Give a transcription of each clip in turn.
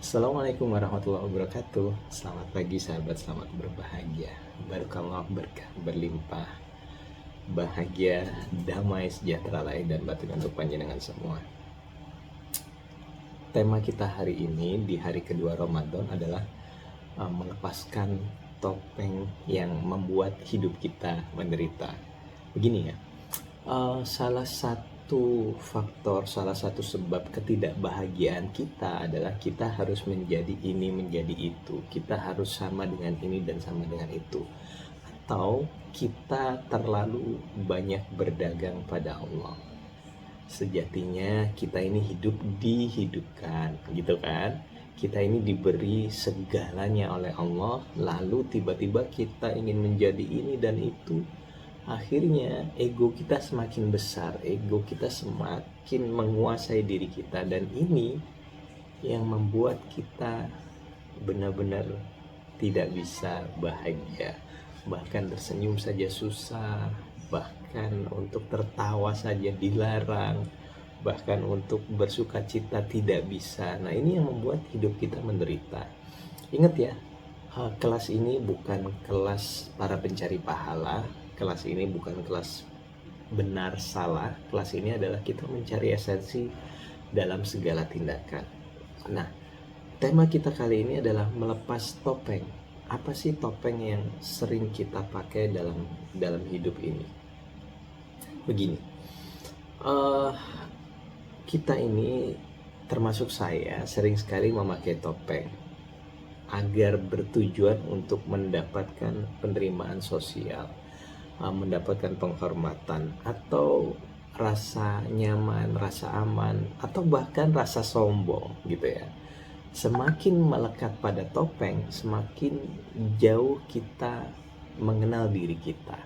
Assalamualaikum warahmatullahi wabarakatuh. Selamat pagi sahabat, selamat berbahagia. Barakallah, berkah berlimpah, bahagia, damai, sejahtera lahir dan batin untuk panjenengan semua. Tema kita hari ini di hari kedua Ramadan adalah melepaskan topeng yang membuat hidup kita menderita. Begini ya, salah satu faktor, salah satu sebab ketidakbahagiaan kita adalah kita harus menjadi ini, menjadi itu. Kita harus sama dengan ini dan sama dengan itu. Atau kita terlalu banyak berdagang pada Allah. Sejatinya kita ini hidup dihidupkan, gitu kan? Kita ini diberi segalanya oleh Allah, lalu tiba-tiba kita ingin menjadi ini dan itu. Akhirnya ego kita semakin besar, ego kita semakin menguasai diri kita, dan ini yang membuat kita benar-benar tidak bisa bahagia. Bahkan tersenyum saja susah, bahkan untuk tertawa saja dilarang, bahkan untuk bersuka cita tidak bisa. Nah, ini yang membuat hidup kita menderita. Ingat ya, kelas ini bukan kelas para pencari pahala, kelas ini bukan kelas benar salah, kelas ini adalah kita mencari esensi dalam segala tindakan. Nah, tema kita kali ini adalah melepas topeng. Apa sih topeng yang sering kita pakai dalam hidup ini? Begini, uh, kita ini termasuk saya sering sekali memakai topeng agar bertujuan untuk mendapatkan penerimaan sosial, mendapatkan penghormatan, atau rasa nyaman, rasa aman, atau bahkan rasa sombong gitu ya. Semakin melekat pada topeng, semakin jauh kita mengenal diri kita.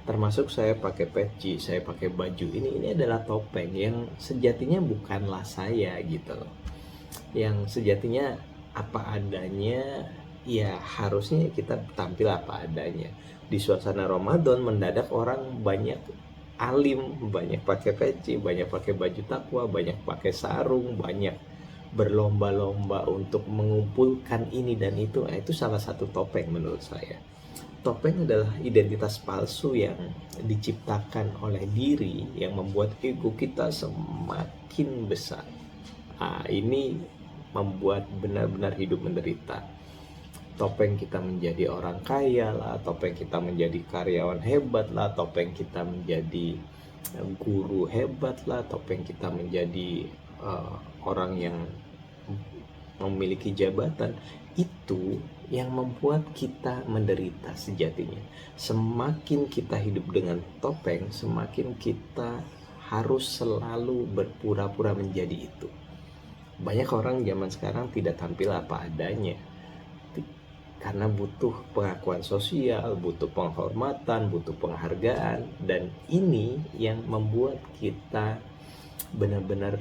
Termasuk saya pakai peci, saya pakai baju ini adalah topeng yang sejatinya bukanlah saya gitu loh. Yang sejatinya apa adanya, ya harusnya kita tampil apa adanya. Di suasana Ramadan mendadak orang banyak alim, banyak pakai peci, banyak pakai baju takwa, banyak pakai sarung, banyak berlomba-lomba untuk mengumpulkan ini dan itu. Nah, itu salah satu topeng menurut saya. Topeng adalah identitas palsu yang diciptakan oleh diri yang membuat ego kita semakin besar. Ini membuat benar-benar hidup menderita. Topeng kita menjadi orang kaya lah, topeng kita menjadi karyawan hebat lah, topeng kita menjadi guru hebat lah, topeng kita menjadi orang yang memiliki jabatan. Itu yang membuat kita menderita sejatinya. Semakin kita hidup dengan topeng, semakin kita harus selalu berpura-pura menjadi itu. Banyak orang zaman sekarang tidak tampil apa adanya karena butuh pengakuan sosial, butuh penghormatan, butuh penghargaan, dan ini yang membuat kita benar-benar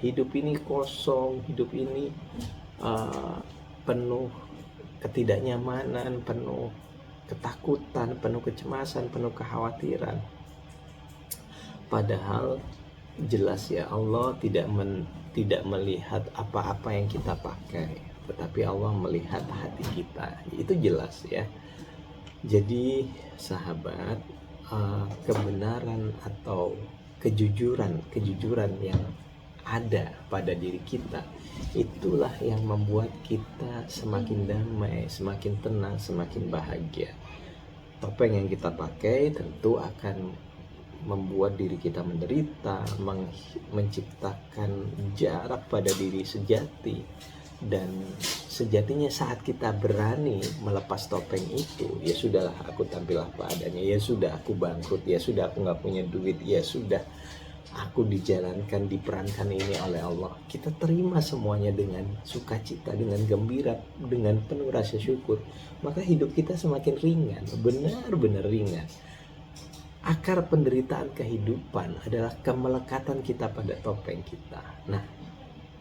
hidup ini kosong, hidup ini penuh ketidaknyamanan, penuh ketakutan, penuh kecemasan, penuh kekhawatiran. Padahal jelas ya, Allah tidak melihat apa-apa yang kita pakai, tetapi Allah melihat hati kita. Itu jelas ya. Jadi sahabat, kebenaran atau kejujuran yang ada pada diri kita, itulah yang membuat kita semakin damai, semakin tenang, semakin bahagia. Topeng yang kita pakai tentu akan membuat diri kita menderita, menciptakan jarak pada diri sejati. Dan sejatinya saat kita berani melepas topeng itu, ya sudahlah, aku tampil apa adanya, ya sudah aku bangkrut, ya sudah aku nggak punya duit, ya sudah aku dijalankan, diperankan ini oleh Allah. Kita terima semuanya dengan sukacita, dengan gembira, dengan penuh rasa syukur, maka hidup kita semakin ringan, benar-benar ringan. Akar penderitaan kehidupan adalah kemelekatan kita pada topeng kita. Nah,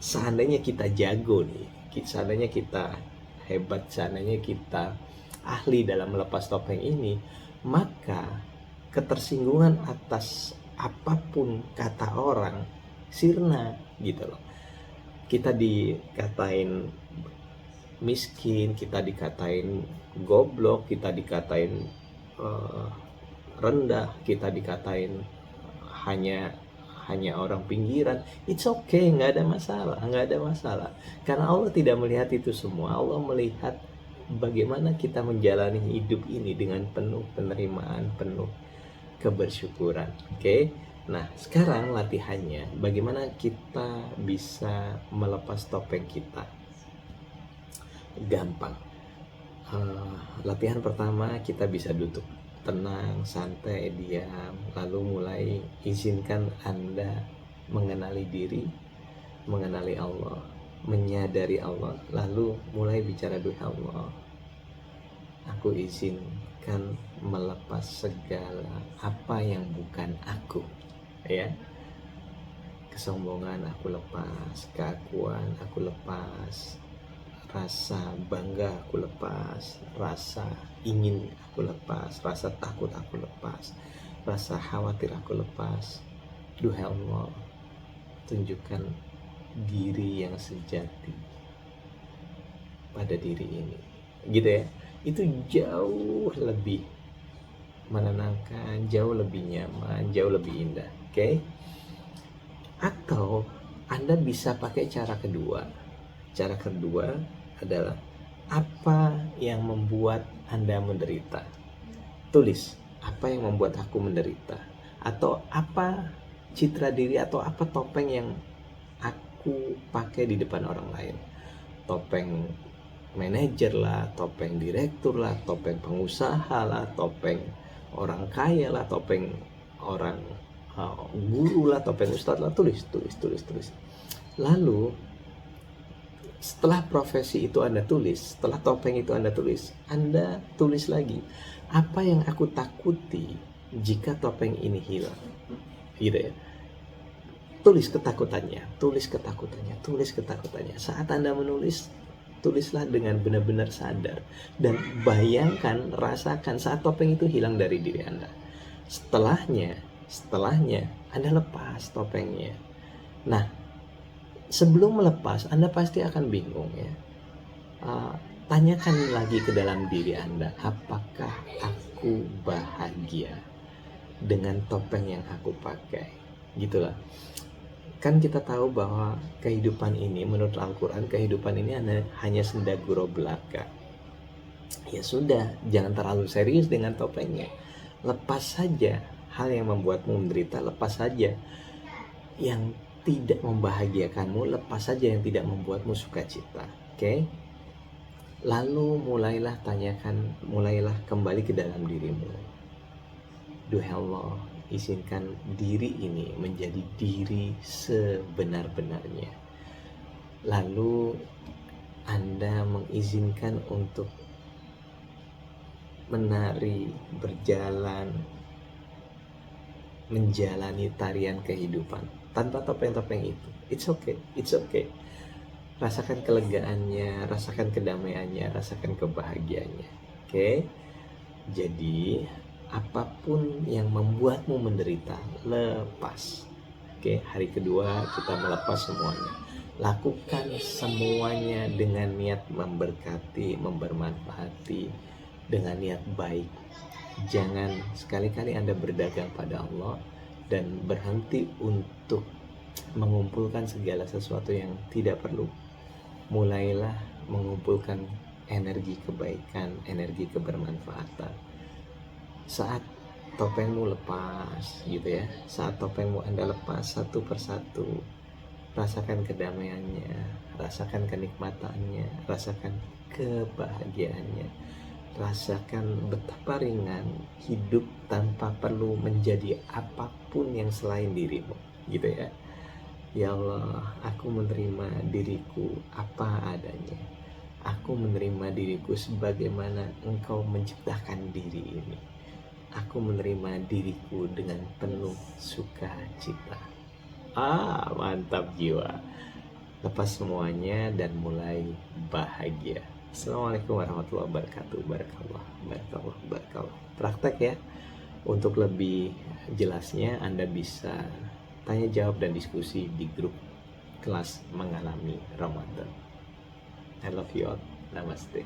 seandainya kita jago nih, seandainya kita hebat, seandainya kita ahli dalam melepas topeng ini, maka ketersinggungan atas apapun kata orang sirna gitu loh. Kita dikatain miskin, kita dikatain goblok, kita dikatain eh, rendah, kita dikatain hanya hanya orang pinggiran. It's okay, nggak ada masalah, nggak ada masalah. Karena Allah tidak melihat itu semua. Allah melihat bagaimana kita menjalani hidup ini dengan penuh penerimaan, penuh kebersyukuran. Oke. Nah, sekarang latihannya bagaimana kita bisa melepas topeng kita. Gampang. Latihan pertama, kita bisa duduk tenang, santai, diam, lalu mulai izinkan Anda mengenali diri, mengenali Allah, menyadari Allah, lalu mulai bicara, duh Allah, aku izinkan melepas segala apa yang bukan aku, ya. Kesombongan aku lepas, keakuan aku lepas, rasa bangga aku lepas, rasa ingin aku lepas, rasa takut aku lepas, rasa khawatir aku lepas. Duh Allah, tunjukkan diri yang sejati pada diri ini, gitu ya. Itu jauh lebih menenangkan, jauh lebih nyaman, jauh lebih indah. Oke? Atau Anda bisa pakai cara kedua. Cara kedua adalah apa yang membuat Anda menderita. Tulis, apa yang membuat aku menderita, atau apa citra diri atau apa topeng yang aku pakai di depan orang lain. Topeng manajer lah, topeng direktur lah, topeng pengusaha lah, topeng orang kaya lah, topeng orang guru lah, topeng ustadz lah. Tulis. Lalu setelah profesi itu Anda tulis, setelah topeng itu Anda tulis lagi, apa yang aku takuti jika topeng ini hilang, gitu ya. Tulis ketakutannya. Saat Anda menulis, tulislah dengan benar-benar sadar dan bayangkan, rasakan saat topeng itu hilang dari diri Anda. Setelahnya Anda lepas topengnya. Nah, sebelum melepas, Anda pasti akan bingung, ya. Tanyakan lagi ke dalam diri Anda, apakah aku bahagia dengan topeng yang aku pakai? Gitulah. Kan kita tahu bahwa kehidupan ini, menurut Al-Quran, kehidupan ini hanya senda gurau belaka. Ya sudah, jangan terlalu serius dengan topengnya. Lepas saja hal yang membuatmu menderita, lepas saja yang tidak membahagiakanmu, lepas saja yang tidak membuatmu sukacita. Oke? Lalu mulailah kembali ke dalam dirimu. Duh Allah, izinkan diri ini menjadi diri sebenar-benarnya. Lalu Anda mengizinkan untuk menari, berjalan, menjalani tarian kehidupan tanpa topeng-topeng itu. It's okay. Rasakan kelegaannya, rasakan kedamaiannya, rasakan kebahagiaannya. Oke? Jadi apapun yang membuatmu menderita, lepas. Oke, hari kedua kita melepas semuanya. Lakukan semuanya dengan niat memberkati, membermanfaati, dengan niat baik. Jangan sekali-kali Anda berdagang pada Allah dan berhenti untuk mengumpulkan segala sesuatu yang tidak perlu. Mulailah mengumpulkan energi kebaikan, energi kebermanfaatan. Saat topengmu lepas, gitu ya, saat topengmu Anda lepas satu persatu, rasakan kedamaiannya, rasakan kenikmatannya, rasakan kebahagiaannya, rasakan betapa ringan hidup tanpa perlu menjadi apapun yang selain dirimu, gitu ya. Ya Allah, aku menerima diriku apa adanya. Aku menerima diriku sebagaimana Engkau menciptakan diri ini. Aku menerima diriku dengan penuh sukacita. Mantap jiwa. Lepas semuanya dan mulai bahagia. Assalamualaikum warahmatullahi wabarakatuh. Barakallah. Praktek ya. Untuk lebih jelasnya Anda bisa tanya jawab dan diskusi di grup ikhlas mengalami Ramadan. I love you all. Namaste.